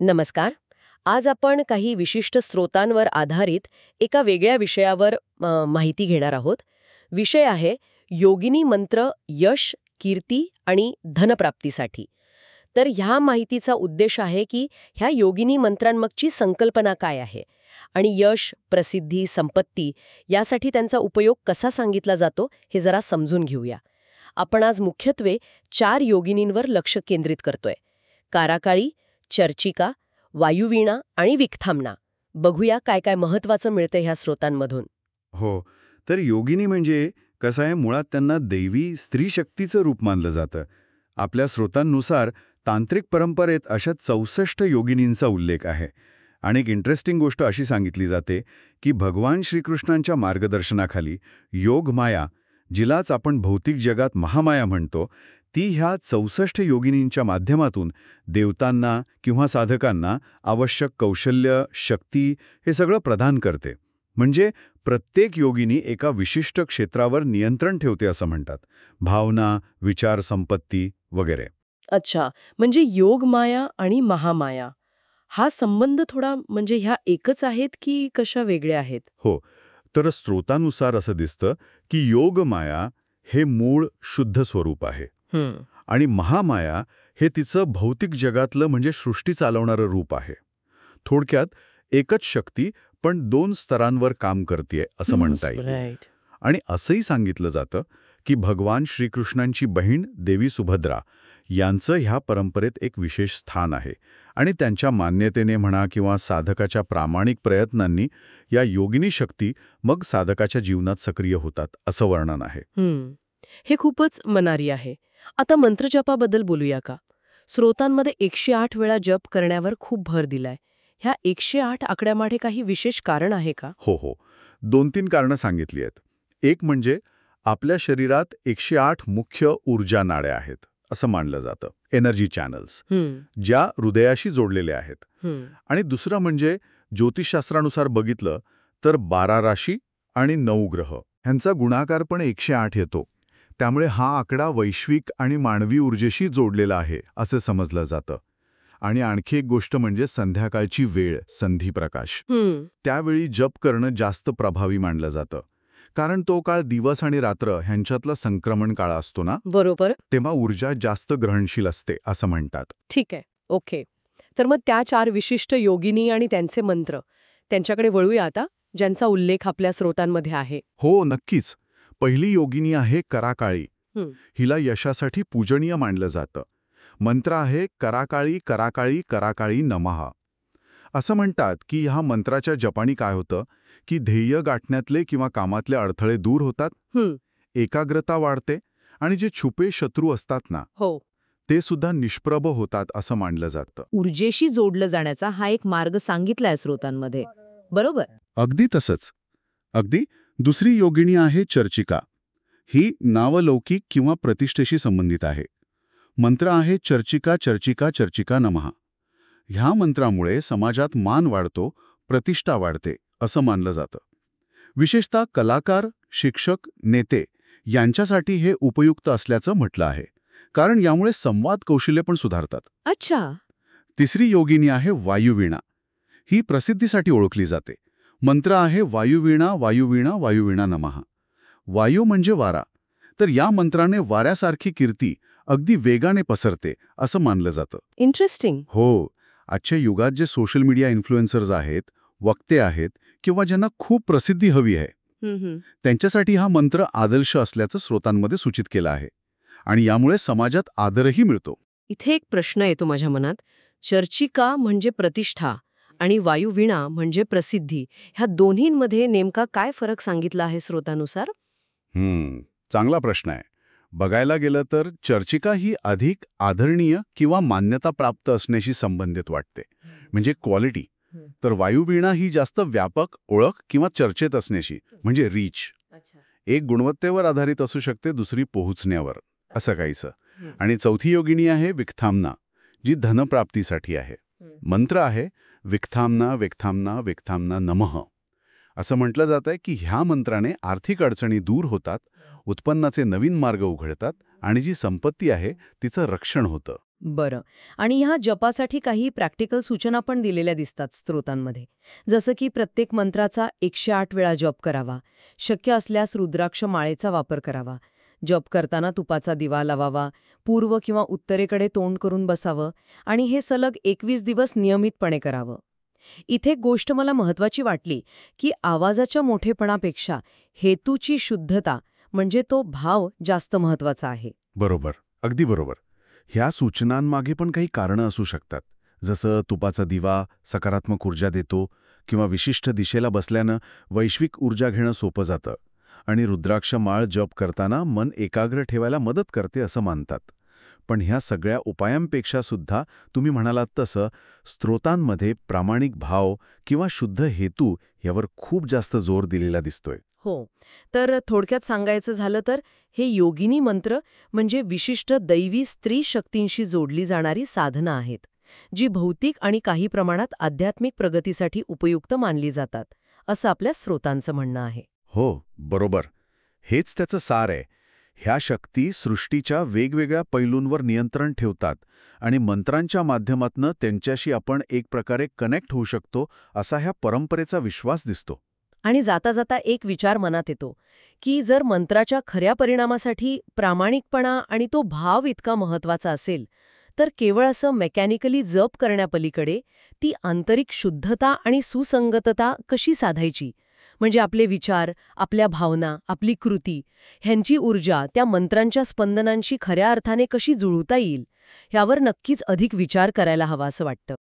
नमस्कार. आज आपण काही विशिष्ट स्रोतांवर आधारित एका वेगळ्या विषयावर माहिती घेणार आहोत. विषय आहे योगिनी मंत्र यश, कीर्ती आणि धनप्राप्तीसाठी. तर ह्या माहितीचा उद्देश आहे की ह्या योगिनी मंत्रांमागची संकल्पना काय आहे आणि यश, प्रसिद्धी, संपत्ती यासाठी त्यांचा उपयोग कसा सांगितला जातो हे जरा समजून घेऊया. आपण आज मुख्यत्वे 4 योगिनींवर लक्ष केंद्रित करतोय. काराकाळी, चर्चिका, वायुवीणा आणि विक्थामना. बघूया काय काय महत्वाचं मिळतं ह्या स्रोतांमधून. हो. तर योगिनी म्हणजे कसं आहे, मुळात त्यांना दैवी स्त्री शक्तीचं रूप मानलं जातं. आपल्या स्रोतांनुसार तांत्रिक परंपरेत अशा 64 योगिनींचा उल्लेख आहे. आणि एक इंटरेस्टिंग गोष्ट अशी सांगितली जाते की भगवान श्रीकृष्णांच्या मार्गदर्शनाखाली योगमाया, जिलाच आपण भौतिक जगात महामाया म्हणतो, ती ह्या 64 योगिनींच्या माध्यमातून देवतांना किंवा साधकांना आवश्यक कौशल्य, शक्ती हे सगळं प्रदान करते. म्हणजे प्रत्येक योगिनी एका विशिष्ट क्षेत्रावर नियंत्रण ठेवते असं म्हणतात. भावना, विचार, संपत्ती वगैरे. अच्छा, म्हणजे योगमाया आणि महामाया हा संबंध थोडा म्हणजे ह्या एकच आहेत की कशा वेगळ्या आहेत? हो. तर स्रोतानुसार असं दिसतं की योगमाया हे मूळ शुद्ध स्वरूप आहे आणि महामाया हे तिचं भौतिक जगातलं म्हणजे सृष्टी चालवणारं रूप आहे. थोडक्यात एकच शक्ती पण 2 स्तरांवर काम करतेय असं म्हणता येईल. राईट. आणि असंही सांगितलं जातं की भगवान श्रीकृष्णांची बहीण देवी सुभद्रा यांचं ह्या परंपरेत एक विशेष स्थान आहे आणि त्यांच्या मान्यतेने म्हणा किंवा साधकाच्या प्रामाणिक प्रयत्नांनी या योगिनी शक्ती मग साधकाच्या जीवनात सक्रिय होतात असं वर्णन आहे. हे खूपच मनारी आहे. आता मंत्रजपाबद्दल बोलूया का? स्रोतांमध्ये 108 वेळा जप करण्यावर खूप भर दिलाय. ह्या 108 आकड्यामागे काही विशेष कारण आहे का? हो. 2-3 कारणं सांगितली आहेत. एक म्हणजे आपल्या शरीरात 108 मुख्य ऊर्जा नाड्या आहेत असं मानलं जातं, एनर्जी चॅनल्स, ज्या हृदयाशी जोडलेल्या आहेत. आणि दुसरं म्हणजे ज्योतिषशास्त्रानुसार बघितलं तर 12 राशी आणि 9 ग्रह ह्यांचा गुणाकार पण 108 येतो. त्यामुळे हा आकडा वैश्विक आणि मानवी ऊर्जेशी जोडलेला आहे असं समजलं जातं. आणि आणखी एक गोष्ट म्हणजे संध्याकाळची वेळ, संधिप्रकाश. त्यावेळी जप करणं जास्त प्रभावी मानलं जातं. कारण तो काळ दिवस आणि रात्र ह्यांच्यातला संक्रमण काळ असतो ना. बरोबर. तेव्हा ऊर्जा जास्त ग्रहणशील असते असं म्हणतात. ठीक आहे. ओके. तर मग त्या 4 विशिष्ट योगिनी आणि त्यांचे मंत्र त्यांच्याकडे वळूया आता, ज्यांचा उल्लेख आपल्या स्रोतांमध्ये आहे. हो, नक्कीच. पहिली योगिनी आहे कराकाळी. हिला यशासाठी पूजनीय मानलं जातं. मंत्र आहे कराकाळी कराकाळी कराकाळी नमः. असं म्हणतात की ह्या मंत्राच्या जपानी काय होतं की ध्येय गाठण्यातले किंवा कामातले अडथळे दूर होतात, एकाग्रता वाढते आणि जे छुपे शत्रू असतात ना, हो, ते सुद्धा निष्प्रभ होतात असं मानलं जातं. ऊर्जेशी जोडलं जाण्याचा हा एक मार्ग सांगितलाय स्रोतांमध्ये. बरोबर. अगदी तसंच. अगदी. दुसरी योगिनी आहे चर्चिका. ही नावलौकिक किंवा प्रतिष्ठेशी संबंधित आहे. मंत्र आहे चर्चिका चर्चिका चर्चिका नमः. ह्या मंत्रामुळे समाजात मान वाढतो, प्रतिष्ठा वाढते असं मानलं जातं. विशेषतः कलाकार, शिक्षक, नेते यांच्यासाठी हे उपयुक्त असल्याचं म्हटलं आहे, कारण यामुळे संवाद कौशल्य पण सुधारतात. अच्छा. तिसरी योगिनी आहे वायुवीणा. ही प्रसिद्धीसाठी ओळखली जाते. मंत्र आहे वायुवीणा वायुवीणा वायुवीणा नमः. वायू म्हणजे वारा. तर या मंत्राने वाऱ्यासारखी कीर्ती अगदी वेगाने पसरते असं मानलं जातं. इंटरेस्टिंग. हो. आजच्या युगात जे सोशल मीडिया इन्फ्लुएन्सर्स आहेत, वक्ते आहेत किंवा ज्यांना खूप प्रसिद्धी हवी आहे, त्यांच्यासाठी हा मंत्र आदर्श असल्याचं स्रोतांमध्ये सूचित केलं आहे. आणि यामुळे समाजात आदरही मिळतो. इथे एक प्रश्न येतो माझ्या मनात. चर्चिका म्हणजे प्रतिष्ठा आणि वायुवीणा म्हणजे प्रसिद्धी, ह्या दोन्हींमध्ये नेमका काय फरक सांगितला आहे स्रोतानुसार? चांगला प्रश्न आहे. बघायला गेलं तर चर्चिका ही अधिक आदरणीय किंवा मान्यता प्राप्त असण्याशी संबंधित वाटते, म्हणजे क्वालिटी. तर वायुवीणा ही जास्त व्यापक ओळख किंवा चर्चेत असण्याशी, म्हणजे रीच. एक गुणवत्तेवर आधारित असू शकते, दुसरी पोहोचण्यावर, असं काहीसं. आणि चौथी योगिनी आहे विक्थामना, जी धनप्राप्तीसाठी आहे. मंत्र आहे विक्थामना विक्थामना विक्थामना नमः. असं म्हटलं जात आहे की ह्या मंत्राने आर्थिक अडचणी दूर होतात, उत्पन्नाचे नवीन मार्ग उघडतात आणि जी संपत्ती आहे तिचं रक्षण होतं. बरं. आणि ह्या जपासाठी काही प्रॅक्टिकल सूचना पण दिलेल्या दिसतात स्त्रोतांमध्ये. जसं की प्रत्येक मंत्राचा 108 वेळा जप करावा. शक्य असल्यास रुद्राक्ष माळेचा वापर करावा. जप करताना तुपाचा दिवा लावावा. पूर्व किंवा उत्तरेकडे तोंड करून बसावं. आणि हे सलग 21 दिवस नियमितपणे करावं. इथे एक गोष्ट मला महत्वाची वाटली, की आवाजाच्या मोठेपणापेक्षा हेतूची शुद्धता म्हणजे तो भाव जास्त महत्वाचा आहे. बरोबर, अगदी बरोबर. ह्या सूचनांमागे पण काही कारणं असू शकतात. जसं तुपाचा दिवा सकारात्मक ऊर्जा देतो किंवा विशिष्ट दिशेला बसल्यानं वैश्विक ऊर्जा घेणं सोपं जातं आणि रुद्राक्ष माळ जप करताना मन एकाग्र ठेवायला मदत करते असं मानतात. पण ह्या सगळ्या उपायांपेक्षा सुद्धा तुम्ही म्हणालात तसं स्त्रोतांमध्ये प्रामाणिक भाव किंवा शुद्ध हेतू यावर खूप जास्त जोर दिलेला दिसतोय. हो. तर थोडक्यात सांगायचं झालं तर हे योगिनी मंत्र म्हणजे विशिष्ट दैवी स्त्री शक्तींशी जोडली जाणारी साधनं आहेत, जी भौतिक आणि काही प्रमाणात आध्यात्मिक प्रगतीसाठी उपयुक्त मानली जातात, असं आपल्या स्रोतांचं म्हणणं आहे. हो, बरोबर. हेच त्याचं सार आहे. ह्या शक्ती सृष्टीच्या वेगवेगळ्या पैलूंवर नियंत्रण ठेवतात आणि मंत्रांच्या माध्यमातून त्यांच्याशी आपण एक प्रकारे कनेक्ट होऊ शकतो असा ह्या परंपरेचा विश्वास दिसतो. आणि जाता जाता एक विचार मनात येतो, की जर मंत्राच्या खऱ्या परिणामासाठी प्रामाणिकपणा आणि तो भाव इतका महत्वाचा असेल, तर केवळ असं मेकॅनिकली जप करण्यापलीकडे ती आंतरिक शुद्धता आणि सुसंगतता कशी साधायची, म्हणजे आपले विचार, आपल्या भावना, आपली कृती ह्यांची ऊर्जा त्या मंत्रांच्या स्पंदनांशी खऱ्या अर्थाने कशी जुळवता येईल, ह्यावर नक्कीच अधिक विचार करायला हवा असं वाटतं.